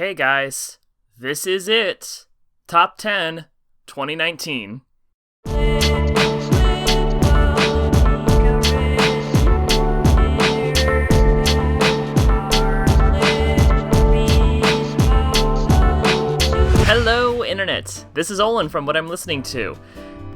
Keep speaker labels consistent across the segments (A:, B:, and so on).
A: Okay, guys, this is it. Top 10, 2019. Hello, Internet. This is Olin from What I'm Listening To.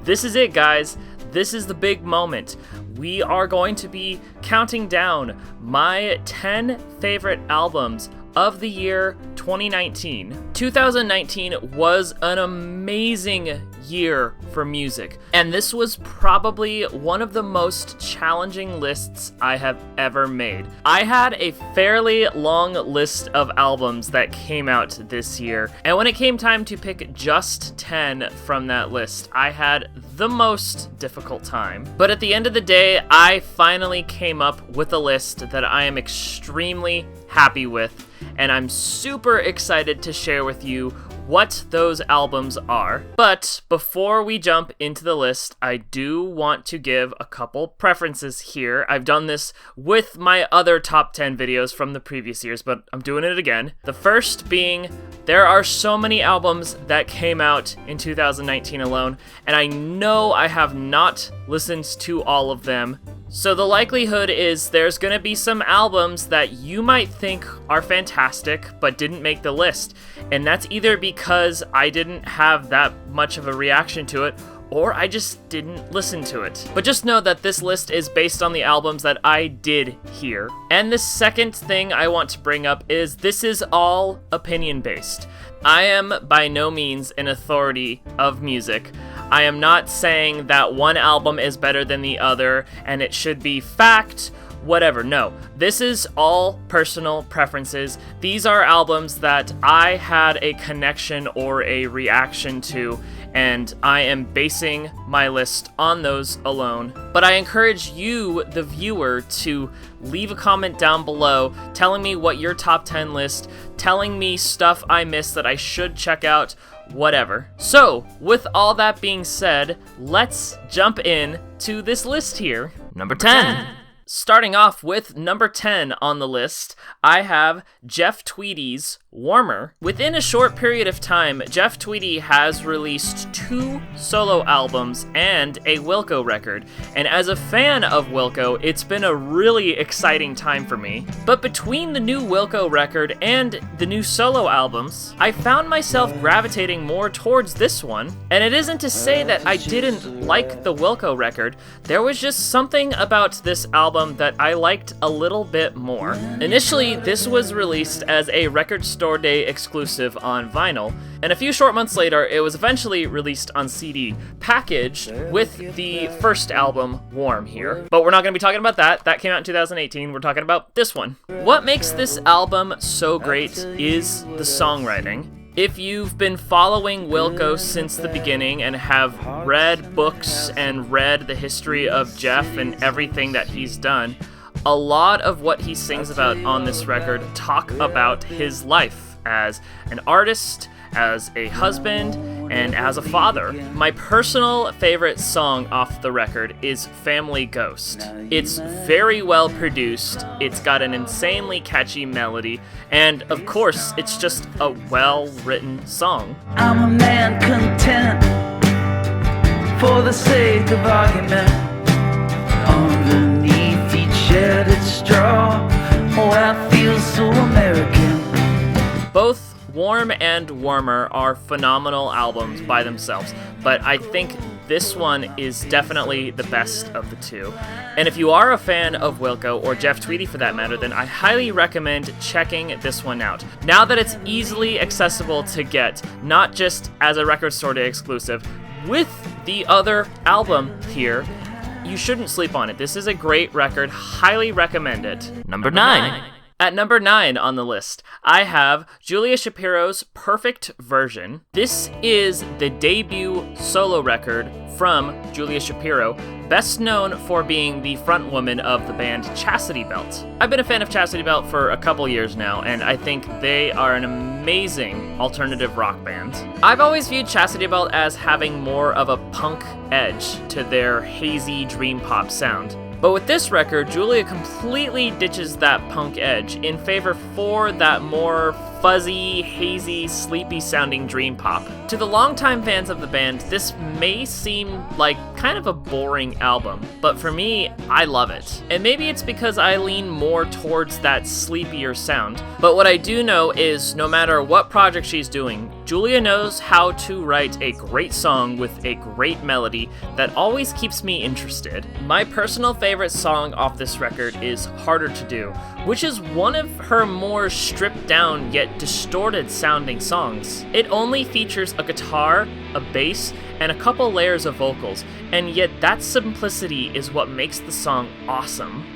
A: This is it, guys. This is the big moment. We are going to be counting down my 10 favorite albums of the year 2019. 2019 was an amazing year for music, and this was probably one of the most challenging lists I have ever made. I had a fairly long list of albums that came out this year, and when it came time to pick just 10 from that list, I had the most difficult time. But at the end of the day, I finally came up with a list that I am extremely happy with, and I'm super excited to share with you what those albums are. But before we jump into the list, I do want to give a couple preferences here. I've done this with my other top 10 videos from the previous years, but I'm doing it again. The first being, there are so many albums that came out in 2019 alone, and I know I have not listened to all of them. So the likelihood is there's gonna be some albums that you might think are fantastic but didn't make the list, and that's either because I didn't have that much of a reaction to it, or I just didn't listen to it. But just know that this list is based on the albums that I did hear. And the second thing I want to bring up is this is all opinion-based. I am by no means an authority of music. I am not saying that one album is better than the other and it should be fact, whatever. No, this is all personal preferences. These are albums that I had a connection or a reaction to, and I am basing my list on those alone. But I encourage you, the viewer, to leave a comment down below telling me what your top 10 list, telling me stuff I missed that I should check out, whatever. So, with all that being said, let's jump in to this list here. Number 10. Starting off with number 10 on the list, I have Jeff Tweedy's Warmer. Within a short period of time, Jeff Tweedy has released 2 solo albums and a Wilco record, and as a fan of Wilco, it's been a really exciting time for me. But between the new Wilco record and the new solo albums, I found myself gravitating more towards this one, and it isn't to say that I didn't like the Wilco record. There was just something about this album that I liked a little bit more. Initially, this was released as a Record Store Day exclusive on vinyl, and a few short months later, it was eventually released on CD, packaged with the first album, Warm, here. But we're not going to be talking about that. That came out in 2018. We're talking about this one. What makes this album so great is the songwriting. If you've been following Wilco since the beginning and have read books and read the history of Jeff and everything that he's done, a lot of what he sings about on this record talk about his life as an artist, as a husband, and as a father. My personal favorite song off the record is Family Ghost. It's very well produced, it's got an insanely catchy melody, and of course, it's just a well-written song.
B: I'm a man content for the sake of argument. Underneath each shedded straw, oh, I feel so American.
A: Both Warm and Warmer are phenomenal albums by themselves, but I think this one is definitely the best of the two. And if you are a fan of Wilco, or Jeff Tweedy for that matter, then I highly recommend checking this one out. Now that it's easily accessible to get, not just as a Record Store Day exclusive, with the other album here, you shouldn't sleep on it. This is a great record, highly recommend it. Number 9. At number 9 on the list, I have Julia Shapiro's Perfect Version. This is the debut solo record from Julia Shapiro, best known for being the frontwoman of the band Chastity Belt. I've been a fan of Chastity Belt for a couple years now, and I think they are an amazing alternative rock band. I've always viewed Chastity Belt as having more of a punk edge to their hazy dream pop sound. But with this record, Julia completely ditches that punk edge in favor for that more fuzzy, hazy, sleepy sounding dream pop. To the longtime fans of the band, this may seem like kind of a boring album, but for me, I love it. And maybe it's because I lean more towards that sleepier sound, but what I do know is no matter what project she's doing, Julia knows how to write a great song with a great melody that always keeps me interested. My personal favorite song off this record is Harder to Do, which is one of her more stripped down yet distorted sounding songs. It only features a guitar, a bass, and a couple layers of vocals, and yet that simplicity is what makes the song awesome.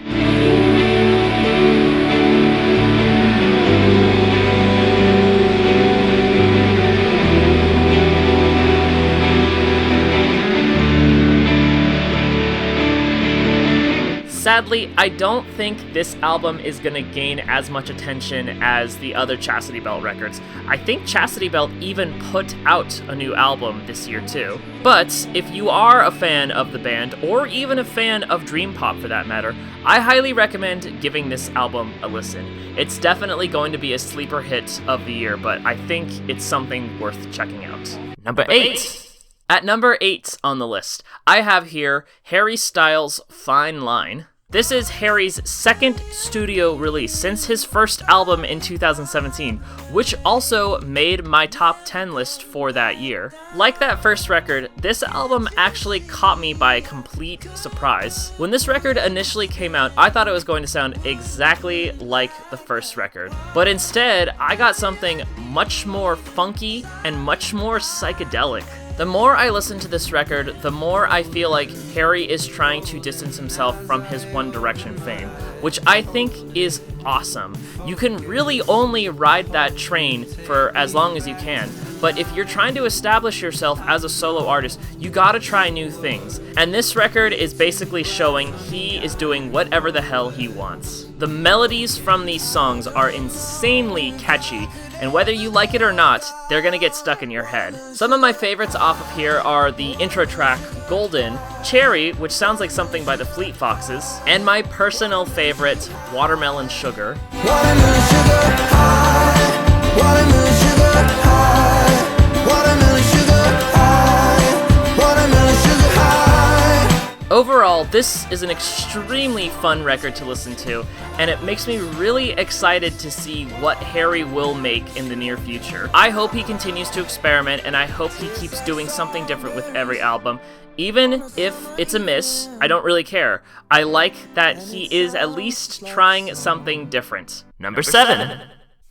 A: Sadly, I don't think this album is gonna gain as much attention as the other Chastity Belt records. I think Chastity Belt even put out a new album this year too. But if you are a fan of the band, or even a fan of dream pop for that matter, I highly recommend giving this album a listen. It's definitely going to be a sleeper hit of the year, but I think it's something worth checking out. Number 8. At number 8 on the list, I have here Harry Styles' Fine Line. This is Harry's second studio release since his first album in 2017, which also made my top 10 list for that year. Like that first record, this album actually caught me by complete surprise. When this record initially came out, I thought it was going to sound exactly like the first record, but instead, I got something much more funky and much more psychedelic. The more I listen to this record, the more I feel like Harry is trying to distance himself from his One Direction fame, which I think is awesome. You can really only ride that train for as long as you can, but if you're trying to establish yourself as a solo artist, you gotta try new things. And this record is basically showing he is doing whatever the hell he wants. The melodies from these songs are insanely catchy, and whether you like it or not, they're gonna get stuck in your head. Some of my favorites off of here are the intro track, Golden, Cherry, which sounds like something by the Fleet Foxes, and my personal favorite, Watermelon Sugar.
B: Watermelon sugar high, watermelon sugar high, watermelon sugar high, watermelon sugar high.
A: Overall, this is an extremely fun record to listen to, and it makes me really excited to see what Harry will make in the near future. I hope he continues to experiment, and I hope he keeps doing something different with every album. Even if it's a miss, I don't really care. I like that he is at least trying something different. Number 7.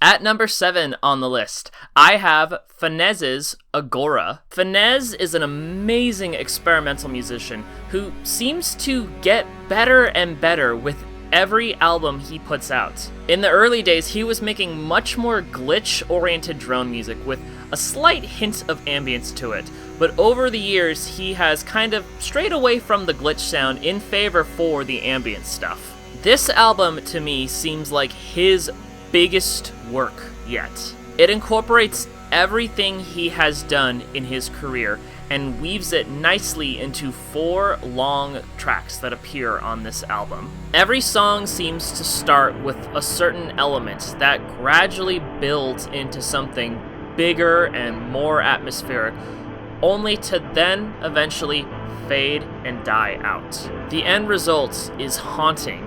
A: At number 7 on the list, I have Fenesz's Agora. Fennesz is an amazing experimental musician who seems to get better and better with every album he puts out. In the early days, he was making much more glitch-oriented drone music with a slight hint of ambience to it, but over the years, he has kind of strayed away from the glitch sound in favor for the ambient stuff. This album, to me, seems like his biggest work yet. It incorporates everything he has done in his career and weaves it nicely into 4 long tracks that appear on this album. Every song seems to start with a certain element that gradually builds into something bigger and more atmospheric, only to then eventually fade and die out. The end result is haunting.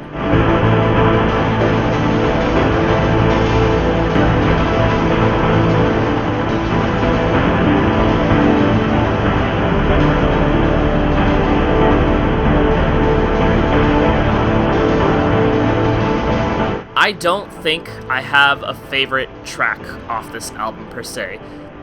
A: I don't think I have a favorite track off this album per se.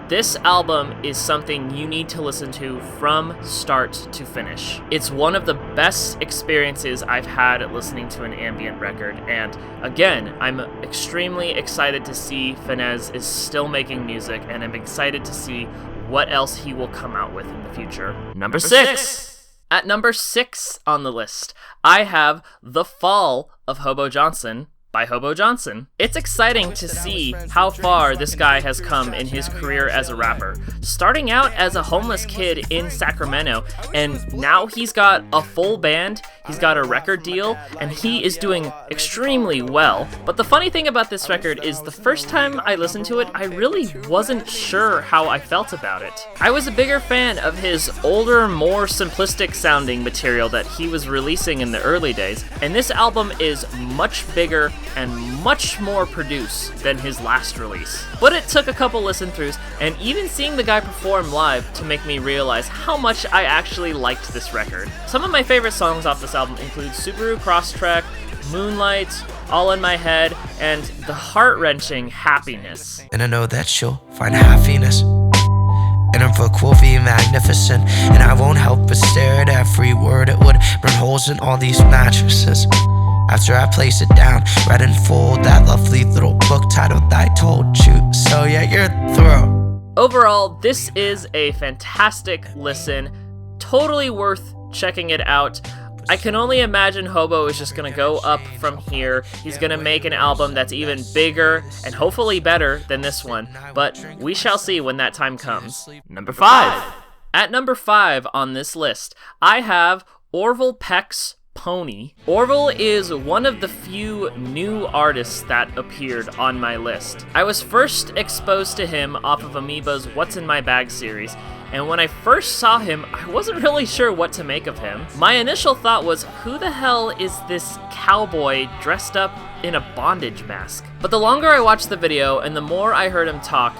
A: This album is something you need to listen to from start to finish. It's one of the best experiences I've had listening to an ambient record, and again, I'm extremely excited to see Fennesz is still making music, and I'm excited to see what else he will come out with in the future. Number 6! At number 6 on the list, I have The Fall of Hobo Johnson by Hobo Johnson. It's exciting to see how far this guy has come in his career as a rapper. Starting out as a homeless kid in Sacramento, and now he's got a full band, He's got a record deal, and he is doing extremely well. But the funny thing about this record is the first time I listened to it, I really wasn't sure how I felt about it. I was a bigger fan of his older, more simplistic sounding material that he was releasing in the early days, and this album is much bigger and much more produced than his last release. But it took a couple listen-throughs, and even seeing the guy perform live to make me realize how much I actually liked this record. Some of my favorite songs off this album include Subaru Crosstrek, Moonlight, All in My Head, and the heart-wrenching Happiness.
C: And I know that she'll find happiness in her book will be magnificent, and I won't help but stare at every word. It would burn holes in all these mattresses after I place it down, read in full that lovely little book titled I Told You. So yeah, you're through.
A: Overall, this is a fantastic listen, totally worth checking it out. I can only imagine Hobo is just gonna go up from here. He's gonna make an album that's even bigger and hopefully better than this one, but we shall see when that time comes. Number 5. At number 5 on this list, I have Orville Peck's Pony. Orville is one of the few new artists that appeared on my list. I was first exposed to him off of Amoeba's What's in My Bag series, and when I first saw him, I wasn't really sure what to make of him. My initial thought was, who the hell is this cowboy dressed up in a bondage mask? But the longer I watched the video and the more I heard him talk,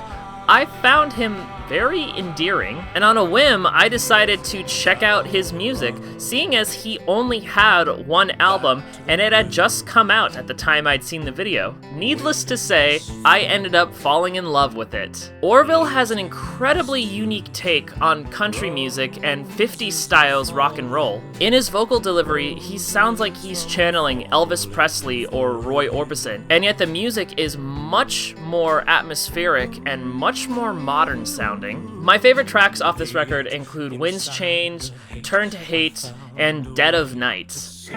A: I found him very endearing, and on a whim, I decided to check out his music, seeing as he only had one album, and it had just come out at the time I'd seen the video. Needless to say, I ended up falling in love with it. Orville has an incredibly unique take on country music and 50s styles rock and roll. In his vocal delivery, he sounds like he's channeling Elvis Presley or Roy Orbison, and yet the music is much more atmospheric and much more modern sounding. My favorite tracks off this record include Winds Change, Turn to Hate, and Dead of Night.
D: Stark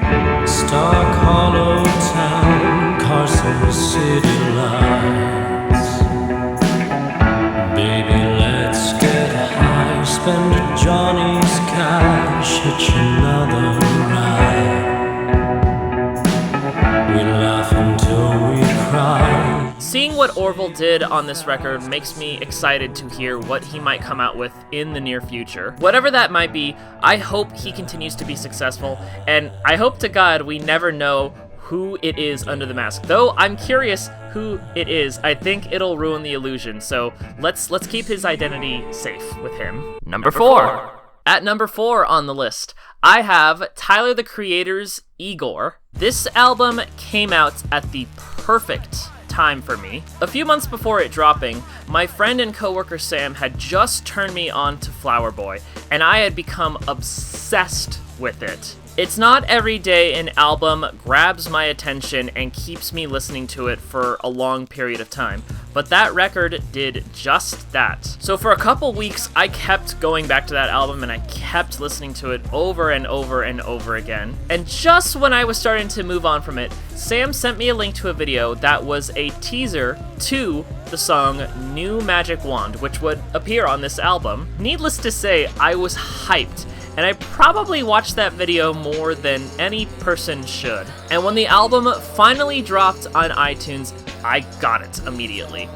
D: Hollow Town, Carson City lights. Baby, let's get high, spend Johnny's cash, hitch another ride. We laugh until we cry.
A: Seeing what Orville did on this record makes me excited to hear what he might come out with in the near future. Whatever that might be, I hope he continues to be successful, and I hope to God we never know who it is under the mask. Though I'm curious who it is, I think it'll ruin the illusion, so let's keep his identity safe with him. Number 4. At number 4 on the list, I have Tyler the Creator's Igor. This album came out at the perfect time for me. A few months before it dropping, my friend and coworker Sam had just turned me on to Flower Boy, and I had become obsessed with it. It's not every day an album grabs my attention and keeps me listening to it for a long period of time, but that record did just that. So for a couple weeks, I kept going back to that album and I kept listening to it over and over and over again. And just when I was starting to move on from it, Sam sent me a link to a video that was a teaser to the song New Magic Wand, which would appear on this album. Needless to say, I was hyped, and I probably watched that video more than any person should. And when the album finally dropped on iTunes, I got it immediately.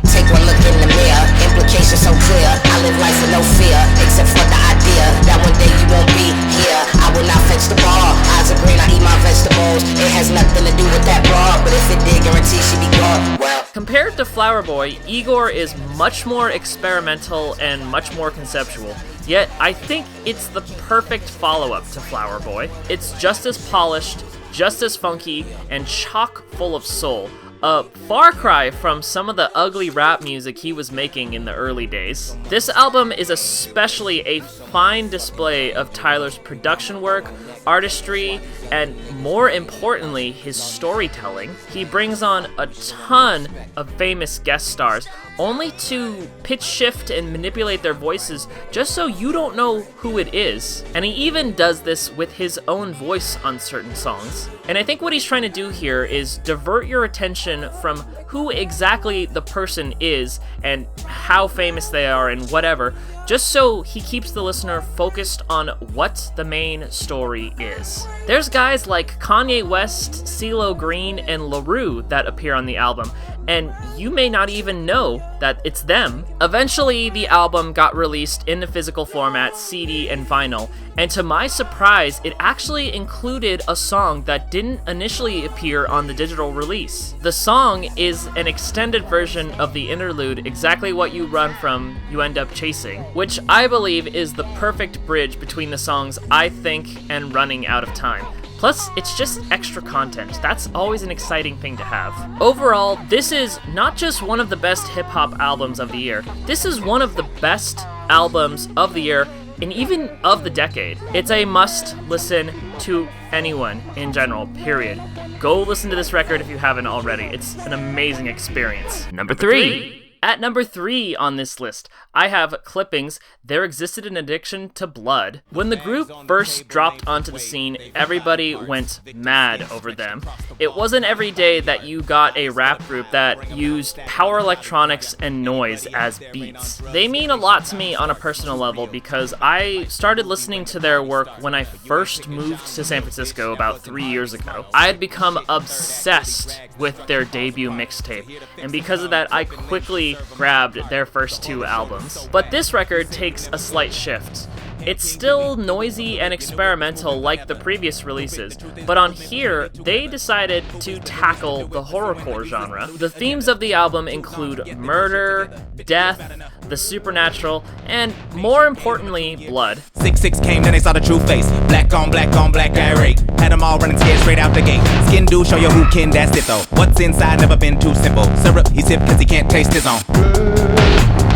E: Take one look in the mirror, implications so clear. I live life with no fear, except for the idea that one day you won't be here. I will not fetch the ball, eyes are green, I eat my vegetables. It has nothing to do with that broad, but if it did, guarantee she be gone. Well,
A: compared to Flower Boy, Igor is much more experimental and much more conceptual. Yet, I think it's the perfect follow-up to Flower Boy. It's just as polished, just as funky, and chock full of soul. A far cry from some of the ugly rap music he was making in the early days. This album is especially a fine display of Tyler's production work, artistry, and more importantly, his storytelling. He brings on a ton of famous guest stars, only to pitch shift and manipulate their voices just so you don't know who it is. And he even does this with his own voice on certain songs. And I think what he's trying to do here is divert your attention from who exactly the person is and how famous they are and whatever, just so he keeps the listener focused on what the main story is. There's guys like Kanye West, CeeLo Green, and LaRue that appear on the album, and you may not even know that it's them. Eventually, the album got released in the physical format, CD and vinyl, and to my surprise, it actually included a song that didn't initially appear on the digital release. The song is an extended version of the interlude, Exactly What You Run From, You End Up Chasing, which I believe is the perfect bridge between the songs I Think and Running Out of Time. Plus, it's just extra content. That's always an exciting thing to have. Overall, this is not just one of the best hip-hop albums of the year, this is one of the best albums of the year and even of the decade. It's a must listen to anyone in general, period. Go listen to this record if you haven't already. It's an amazing experience. Number 3. At number 3 on this list, I have Clippings, There Existed an Addiction to Blood. When the group first dropped onto the scene, everybody went mad over them. It wasn't every day that you got a rap group that used power electronics and noise as beats. They mean a lot to me on a personal level because I started listening to their work when I first moved to San Francisco about 3 years ago. I had become obsessed with their debut mixtape, and because of that, I quickly grabbed their first 2 albums. But this record takes a slight shift. It's still noisy and experimental like the previous releases, but on here, they decided to tackle the horrorcore genre. The themes of the album include murder, death, the supernatural, and more importantly, blood.
F: 6-6 came, then they saw the true face. Black on black on black, irate. Had them all running scared straight out the gate. Skin do show you who can, that's it though. What's inside never been too simple. Syrup, he sip cause he can't taste his own.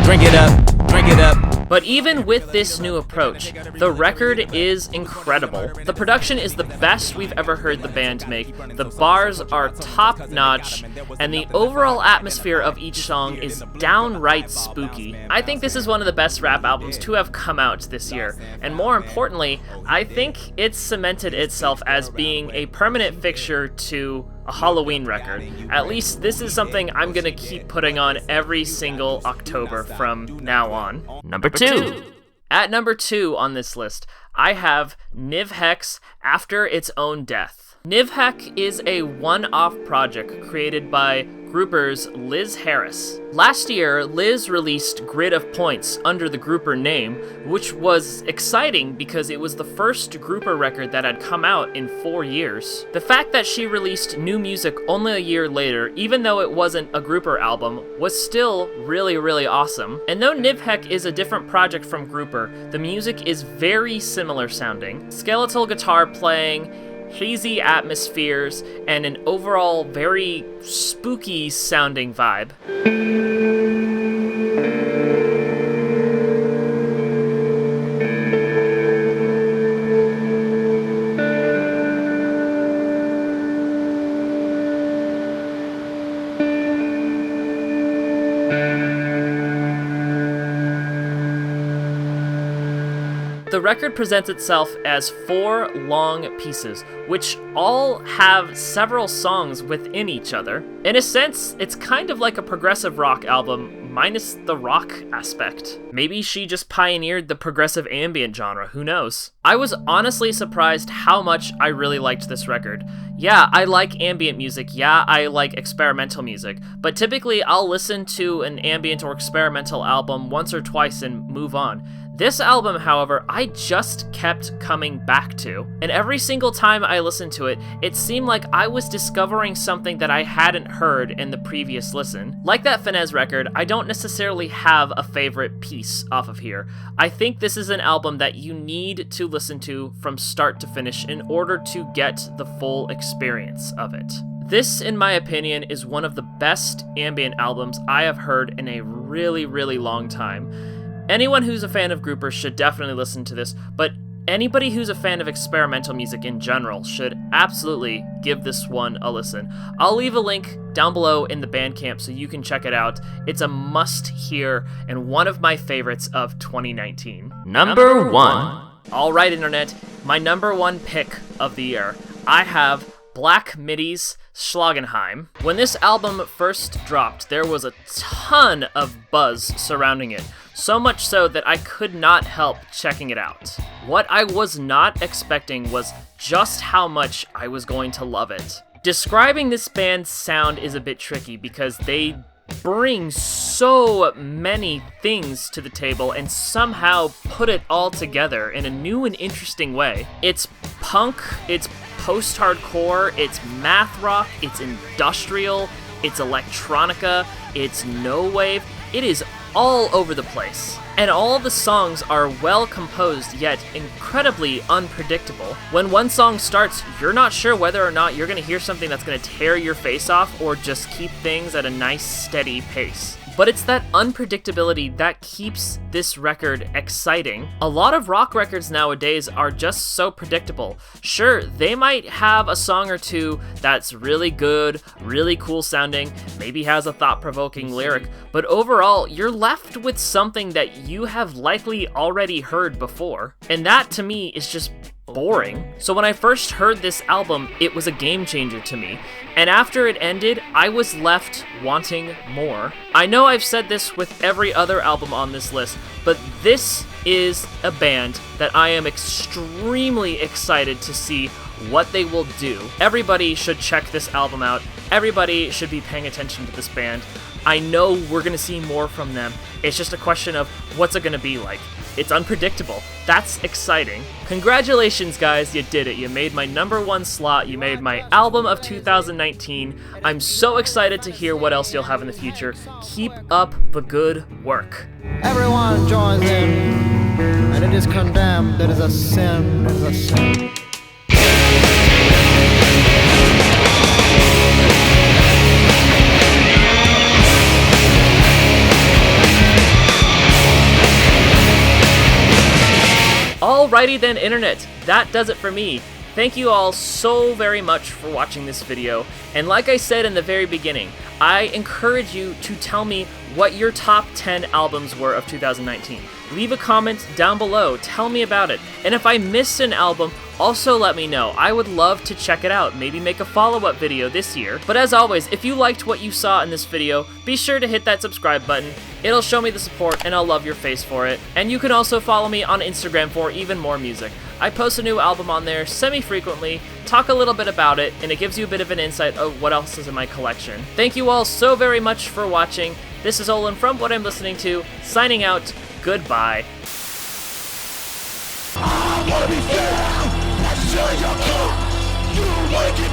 F: Drink it up, drink it up.
A: But even with this new approach, the record is incredible. The production is the best we've ever heard the band make, the bars are top-notch, and the overall atmosphere of each song is downright spooky. I think this is one of the best rap albums to have come out this year, and more importantly, I think it's cemented itself as being a permanent fixture to a Halloween record. At least this is something I'm gonna keep putting on every single October from now on. Number 2. At number 2 on this list, I have Nivhek's After Its Own Death. Nivhek is a one-off project created by groupers Liz Harris. Last year, Liz released Grid of Points under the grouper name, which was exciting because it was the first grouper record that had come out in 4 years. The fact that she released new music only a year later, even though it wasn't a grouper album, was still really, really awesome. And though Nivhek is a different project from grouper, the music is very similar sounding. Skeletal guitar playing, hazy atmospheres, and an overall very spooky sounding vibe. The record presents itself as 4 long pieces, which all have several songs within each other. In a sense, it's kind of like a progressive rock album, minus the rock aspect. Maybe she just pioneered the progressive ambient genre, who knows? I was honestly surprised how much I really liked this record. Yeah, I like ambient music, yeah, I like experimental music, but typically I'll listen to an ambient or experimental album once or twice and move on. This album, however, I just kept coming back to, and every single time I listened to it, it seemed like I was discovering something that I hadn't heard in the previous listen. Like that Finesse record, I don't necessarily have a favorite piece off of here. I think this is an album that you need to listen to from start to finish in order to get the full experience of it. This, in my opinion, is one of the best ambient albums I have heard in a really, really long time. Anyone who's a fan of groupers should definitely listen to this, but anybody who's a fan of experimental music in general should absolutely give this one a listen. I'll leave a link down below in the Bandcamp so you can check it out. It's a must-hear and one of my favorites of 2019. Number 1. All right, Internet, my number 1 pick of the year. I have Black Midi's Schlagenheim. When this album first dropped, there was a ton of buzz surrounding it, so much so that I could not help checking it out. What I was not expecting was just how much I was going to love it. Describing this band's sound is a bit tricky because they bring so many things to the table and somehow put it all together in a new and interesting way. It's punk, it's post-hardcore, it's math rock, it's industrial, it's electronica, it's no wave. It is all over the place. And all the songs are well composed yet incredibly unpredictable. When one song starts, you're not sure whether or not you're going to hear something that's going to tear your face off or just keep things at a nice steady pace. But it's that unpredictability that keeps this record exciting. A lot of rock records nowadays are just so predictable. Sure, they might have a song or two that's really good, really cool sounding, maybe has a thought-provoking lyric, but overall, you're left with something that you have likely already heard before. And that, to me, is just boring. So when I first heard this album, it was a game changer to me. And after it ended, I was left wanting more. I know I've said this with every other album on this list, but this is a band that I am extremely excited to see what they will do. Everybody should check this album out. Everybody should be paying attention to this band. I know we're going to see more from them. It's just a question of what's it going to be like. It's unpredictable. That's exciting. Congratulations, guys, you did it. You made my #1 slot. You made my album of 2019. I'm so excited to hear what else you'll have in the future. Keep up the good work.
G: Everyone joins in, and it is condemned. It is a sin. It is a sin.
A: Alrighty then, internet, that does it for me. Thank you all so very much for watching this video, and like I said in the very beginning, I encourage you to tell me what your top 10 albums were of 2019. Leave a comment down below, tell me about it, and if I missed an album, also let me know. I would love to check it out, maybe make a follow-up video this year. But as always, if you liked what you saw in this video, be sure to hit that subscribe button. It'll show me the support and I'll love your face for it. And you can also follow me on Instagram for even more music. I post a new album on there semi-frequently, talk a little bit about it, and it gives you a bit of an insight of what else is in my collection. Thank you all so very much for watching. This is Olin from What I'm Listening To, signing out. Goodbye.
H: I wanna be fair, that's your you wanna keep